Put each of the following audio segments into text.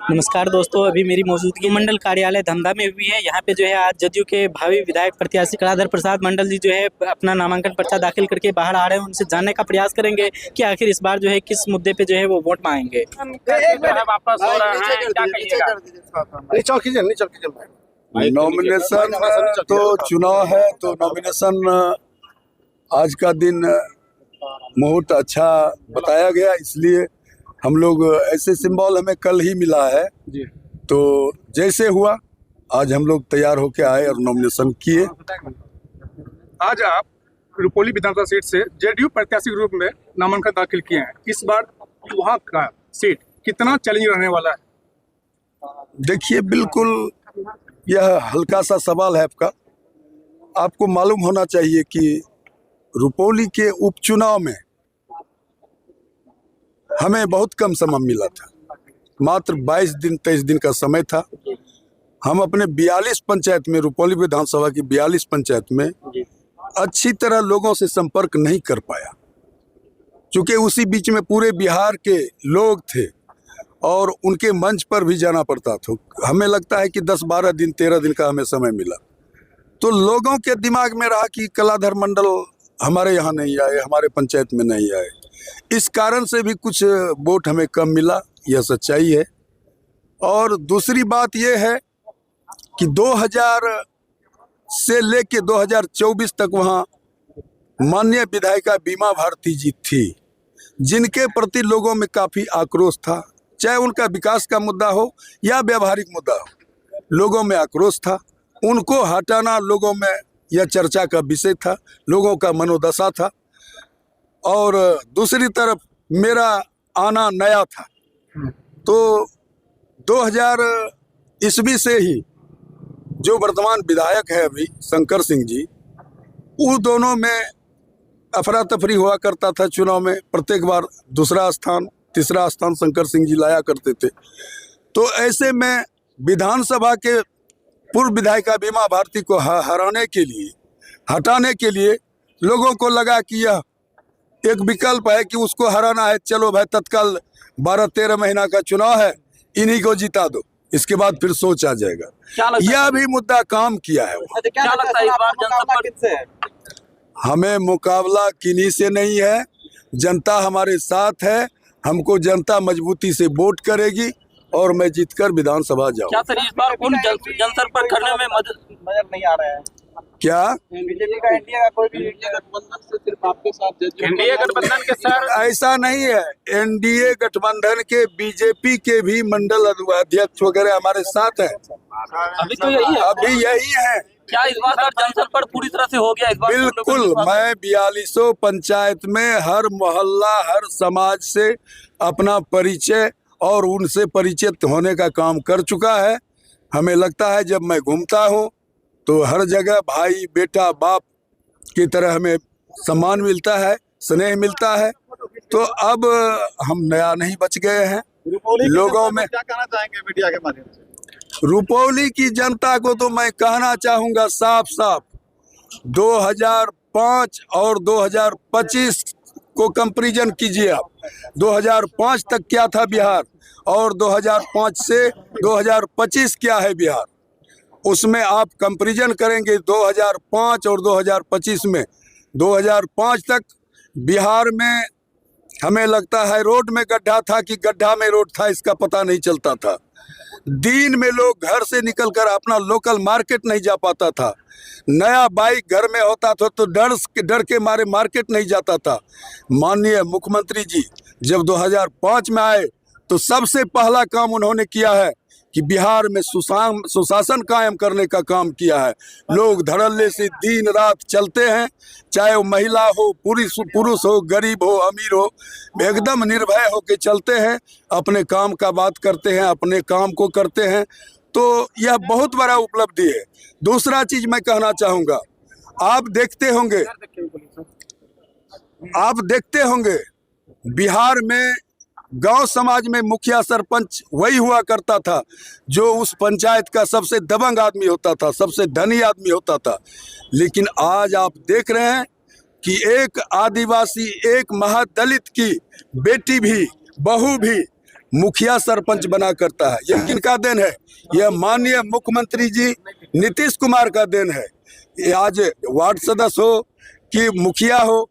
नमस्कार दोस्तों, अभी मेरी मौजूदगी मंडल कार्यालय धमधा में हुई है। यहाँ पे जो है आज जदयू के भावी विधायक प्रत्याशी कलाधर प्रसाद मंडल जी जो है अपना नामांकन पर्चा दाखिल करके बाहर आ रहे हैं। उनसे जानने का प्रयास करेंगे कि आखिर इस बार जो है किस मुद्दे पे जो है वो वोट मांगेंगे। वापस हो रहा है, क्या कहिएगा? नॉमिनेशन तो चुनाव है, तो नॉमिनेशन आज का दिन मुहूर्त अच्छा बताया गया, इसलिए हम लोग ऐसे सिंबल हमें कल ही मिला है जी। तो जैसे हुआ आज हम लोग तैयार होके आए और नॉमिनेशन किए। आज आप रुपौली विधानसभा सीट से जेडीयू प्रत्याशी के रूप में नामांकन दाखिल किए हैं। इस बार वहाँ का सीट कितना चैलेंजिंग रहने वाला है? देखिए, बिल्कुल यह हल्का सा सवाल है आपका। आपको मालूम होना चाहिए कि रुपौली के उपचुनाव में हमें बहुत कम समय मिला था, मात्र 22 दिन 23 दिन का समय था। हम अपने 42 पंचायत में, रुपौली विधानसभा की 42 पंचायत में अच्छी तरह लोगों से संपर्क नहीं कर पाया, क्योंकि उसी बीच में पूरे बिहार के लोग थे और उनके मंच पर भी जाना पड़ता था। हमें लगता है कि 10-12 दिन 13 दिन का हमें समय मिला, तो लोगों के दिमाग में रहा कि कलाधर मंडल हमारे यहाँ नहीं आए, हमारे पंचायत में नहीं आए। इस कारण से भी कुछ वोट हमें कम मिला, यह सच्चाई है। और दूसरी बात यह है कि 2000 से लेके 2024 तक वहाँ माननीय विधायिका बीमा भारती जी थी, जिनके प्रति लोगों में काफ़ी आक्रोश था। चाहे उनका विकास का मुद्दा हो या व्यावहारिक मुद्दा हो, लोगों में आक्रोश था। उनको हटाना लोगों में यह चर्चा का विषय था, लोगों का मनोदशा था। और दूसरी तरफ मेरा आना नया था, तो 2000 ईस्वी से ही जो वर्तमान विधायक है अभी शंकर सिंह जी, वो दोनों में अफरा तफरी हुआ करता था चुनाव में। प्रत्येक बार दूसरा स्थान तीसरा स्थान शंकर सिंह जी लाया करते थे। तो ऐसे में विधानसभा के पूर्व विधायिका बीमा भारती को हटाने के लिए लोगों को लगा कि यह एक विकल्प है कि उसको हराना है। चलो भाई, तत्काल 12-13 महीना का चुनाव है, इन्हीं को जिता दो, इसके बाद फिर सोच आ जाएगा। यह भी मुद्दा काम किया है। क्या लगता है इस बार जनता किससे है? हमें मुकाबला किन्हीं से नहीं है, जनता हमारे साथ है। हमको जनता मजबूती से वोट करेगी और मैं जीतकर विधानसभा जाऊँ। क्या सर इस बार उन जनसंपर्क करने में नजर नहीं आ रहा है? क्या बीजेपी का एनडीए का कोई भी गठबंधन से सिर्फ आपके साथ एनडीए गठबंधन के सर? ऐसा नहीं है। एनडीए गठबंधन के बीजेपी के भी मंडल अध्यक्ष वगैरह हमारे साथ हैं। अभी तो यही है, अभी यही है। क्या इस बार सर जनसंपर्क पूरी तरह से हो गया इस बार? बिल्कुल, मैं 4200 पंचायत में हर मोहल्ला हर समाज से अपना परिचय और उनसे परिचित होने का काम कर चुका है। हमें लगता है जब मैं घूमता हूँ तो हर जगह भाई बेटा बाप की तरह हमें सम्मान मिलता है, स्नेह मिलता है। तो अब हम नया नहीं बच गए हैं लोगों में। क्या कहना चाहेंगे मीडिया के माध्यम से? रुपौली की जनता को तो मैं कहना चाहूँगा साफ साफ, 2005 और 2025 को कंपैरिजन कीजिए आप। 2005 तक क्या था बिहार और 2005 से 2025 क्या है बिहार, उसमें आप कंपैरिजन करेंगे 2005 और 2025 में। 2005 तक बिहार में हमें लगता है रोड में गड्ढा था कि गड्ढा में रोड था, इसका पता नहीं चलता था। दिन में लोग घर से निकलकर अपना लोकल मार्केट नहीं जा पाता था। नया बाइक घर में होता था तो डर के मारे मार्केट नहीं जाता था। माननीय मुख्यमंत्री जी जब 2005 में आए तो सबसे पहला काम उन्होंने किया है कि बिहार में सुशासन कायम करने का काम किया है। लोग धड़ल्ले से दिन रात चलते हैं, चाहे वो महिला हो पुरुष हो गरीब हो अमीर हो, एकदम निर्भय होकर चलते हैं, अपने काम का बात करते हैं, अपने काम को करते हैं। तो यह बहुत बड़ा उपलब्धि है। दूसरा चीज मैं कहना चाहूँगा, आप देखते होंगे बिहार में गांव समाज में मुखिया सरपंच वही हुआ करता था जो उस पंचायत का सबसे दबंग आदमी होता था, सबसे धनी आदमी होता था। लेकिन आज आप देख रहे हैं कि एक आदिवासी, एक महादलित की बेटी भी, बहू भी मुखिया सरपंच बना करता है। यह किनका देन है? यह माननीय मुख्यमंत्री जी नीतीश कुमार का देन है। ये आज वार्ड सदस्य हो कि मुखिया हो,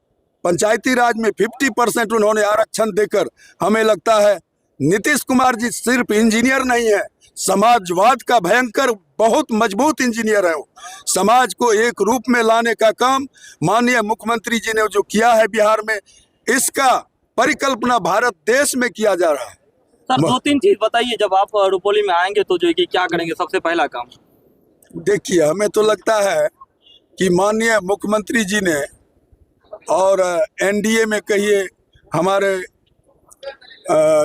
पंचायती राज में 50% उन्होंने आरक्षण देकर, हमें लगता है नीतीश कुमार जी सिर्फ इंजीनियर नहीं है, समाजवाद का भयंकर बहुत मजबूत इंजीनियर है। वो समाज को एक रूप में लाने का काम माननीय मुख्यमंत्री जी ने जो किया है बिहार में, इसका परिकल्पना भारत देश में किया जा रहा है। सर 2-3 चीज बताइए, जब आप रुपौली में आएंगे तो जो है कि क्या करेंगे सबसे पहला काम? देखिए, हमें तो लगता है कि माननीय मुख्यमंत्री जी ने और एनडीए में कहिए हमारे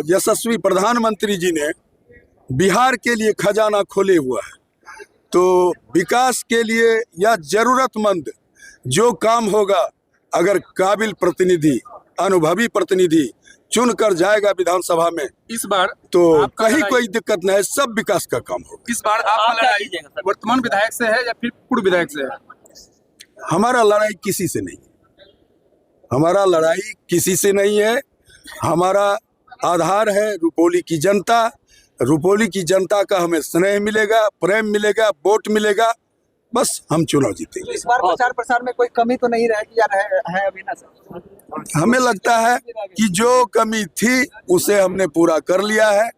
यशस्वी प्रधानमंत्री जी ने बिहार के लिए खजाना खोले हुआ है। तो विकास के लिए या जरूरतमंद जो काम होगा, अगर काबिल प्रतिनिधि, अनुभवी प्रतिनिधि चुन कर जाएगा विधानसभा में इस बार तो कहीं कोई दिक्कत नहीं है, सब विकास का काम होगा। इस बार आपका लड़ाई वर्तमान विधायक से है या फिर पूर्व विधायक से है? हमारा लड़ाई किसी से नहीं है, हमारा लड़ाई किसी से नहीं है। हमारा आधार है रुपौली की जनता। रुपौली की जनता का हमें स्नेह मिलेगा, प्रेम मिलेगा, वोट मिलेगा, बस हम चुनाव जीतेंगे। इस बार प्रचार प्रसार में कोई कमी तो नहीं रहेगी या है अभी ना सर? हमें लगता है कि जो कमी थी उसे हमने पूरा कर लिया है।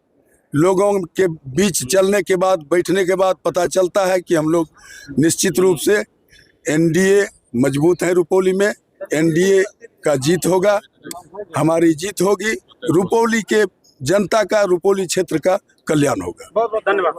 लोगों के बीच चलने के बाद, बैठने के बाद पता चलता है कि हम लोग निश्चित रूप से एनडीए मजबूत है। रुपौली में एनडीए का जीत होगा, हमारी जीत होगी। रुपौली के जनता का, रुपौली क्षेत्र का कल्याण होगा। बहुत बहुत धन्यवाद।